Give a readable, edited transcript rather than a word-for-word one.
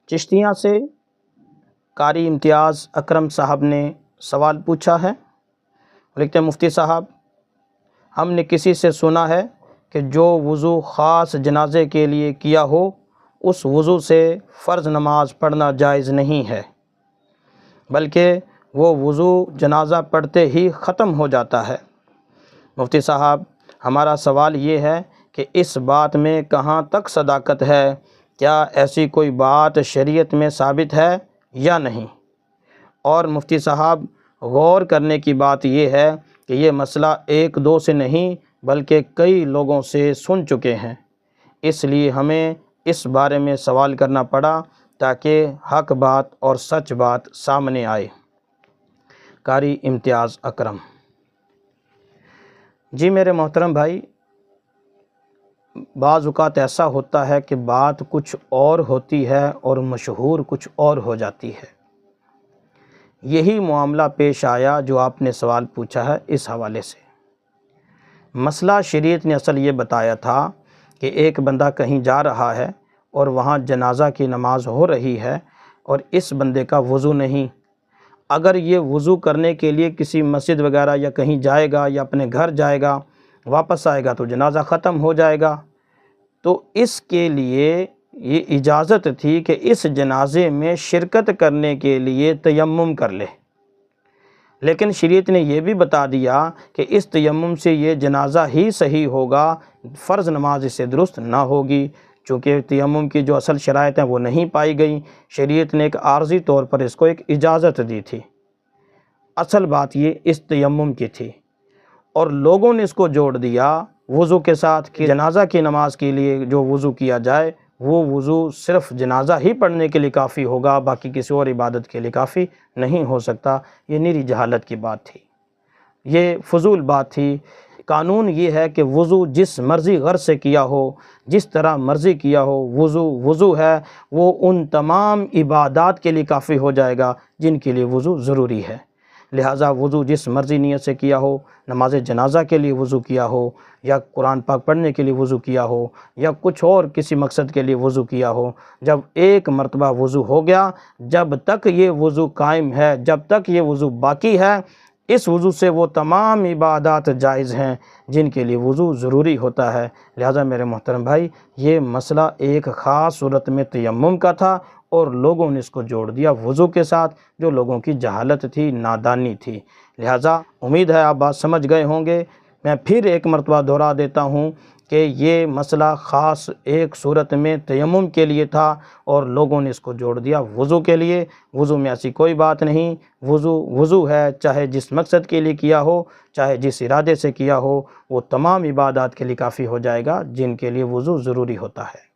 چشتیاں سے قاری امتیاز اکرم صاحب نے سوال پوچھا ہے۔ لکھتے ہیں مفتی صاحب، ہم نے کسی سے سنا ہے کہ جو وضو خاص جنازے کے لیے کیا ہو اس وضو سے فرض نماز پڑھنا جائز نہیں ہے، بلکہ وہ وضو جنازہ پڑھتے ہی ختم ہو جاتا ہے۔ مفتی صاحب، ہمارا سوال یہ ہے کہ اس بات میں کہاں تک صداقت ہے؟ کیا ایسی کوئی بات شریعت میں ثابت ہے یا نہیں؟ اور مفتی صاحب، غور کرنے کی بات یہ ہے کہ یہ مسئلہ ایک دو سے نہیں بلکہ کئی لوگوں سے سن چکے ہیں، اس لیے ہمیں اس بارے میں سوال کرنا پڑا تاکہ حق بات اور سچ بات سامنے آئے۔ قاری امتیاز اکرم: جی میرے محترم بھائی، بعض اوقات ایسا ہوتا ہے کہ بات کچھ اور ہوتی ہے اور مشہور کچھ اور ہو جاتی ہے۔ یہی معاملہ پیش آیا جو آپ نے سوال پوچھا ہے اس حوالے سے۔ مسئلہ شریعت نے اصل یہ بتایا تھا کہ ایک بندہ کہیں جا رہا ہے اور وہاں جنازہ کی نماز ہو رہی ہے اور اس بندے کا وضو نہیں۔ اگر یہ وضو کرنے کے لیے کسی مسجد وغیرہ یا کہیں جائے گا یا اپنے گھر جائے گا، واپس آئے گا تو جنازہ ختم ہو جائے گا، تو اس کے لیے یہ اجازت تھی کہ اس جنازے میں شرکت کرنے کے لیے تیمم کر لے۔ لیکن شریعت نے یہ بھی بتا دیا کہ اس تیمم سے یہ جنازہ ہی صحیح ہوگا، فرض نماز اس سے درست نہ ہوگی، چونکہ تیمم کی جو اصل شرائط ہیں وہ نہیں پائی گئیں۔ شریعت نے ایک عارضی طور پر اس کو ایک اجازت دی تھی۔ اصل بات یہ اس تیمم کی تھی، اور لوگوں نے اس کو جوڑ دیا وضو کے ساتھ کہ جنازہ کی نماز کے لیے جو وضو کیا جائے وہ وضو صرف جنازہ ہی پڑھنے کے لیے کافی ہوگا، باقی کسی اور عبادت کے لیے کافی نہیں ہو سکتا۔ یہ نیری جہالت کی بات تھی، یہ فضول بات تھی۔ قانون یہ ہے کہ وضو جس مرضی غرض سے کیا ہو، جس طرح مرضی کیا ہو، وضو ہے وہ ان تمام عبادات کے لیے کافی ہو جائے گا جن کے لیے وضو ضروری ہے۔ لہٰذا وضو جس مرضی نیت سے کیا ہو، نماز جنازہ کے لیے وضو کیا ہو، یا قرآن پاک پڑھنے کے لیے وضو کیا ہو، یا کچھ اور کسی مقصد کے لیے وضو کیا ہو، جب ایک مرتبہ وضو ہو گیا، جب تک یہ وضو قائم ہے، جب تک یہ وضو باقی ہے، اس وضو سے وہ تمام عبادات جائز ہیں جن کے لیے وضو ضروری ہوتا ہے۔ لہٰذا میرے محترم بھائی، یہ مسئلہ ایک خاص صورت میں تیمم کا تھا اور لوگوں نے اس کو جوڑ دیا وضو کے ساتھ، جو لوگوں کی جہالت تھی، نادانی تھی۔ لہٰذا امید ہے آپ بات سمجھ گئے ہوں گے۔ میں پھر ایک مرتبہ دہرا دیتا ہوں کہ یہ مسئلہ خاص ایک صورت میں تیمم کے لیے تھا اور لوگوں نے اس کو جوڑ دیا وضو کے لیے۔ وضو میں ایسی کوئی بات نہیں، وضو ہے، چاہے جس مقصد کے لیے کیا ہو، چاہے جس ارادے سے کیا ہو، وہ تمام عبادات کے لیے کافی ہو جائے گا جن کے لیے وضو ضروری ہوتا ہے۔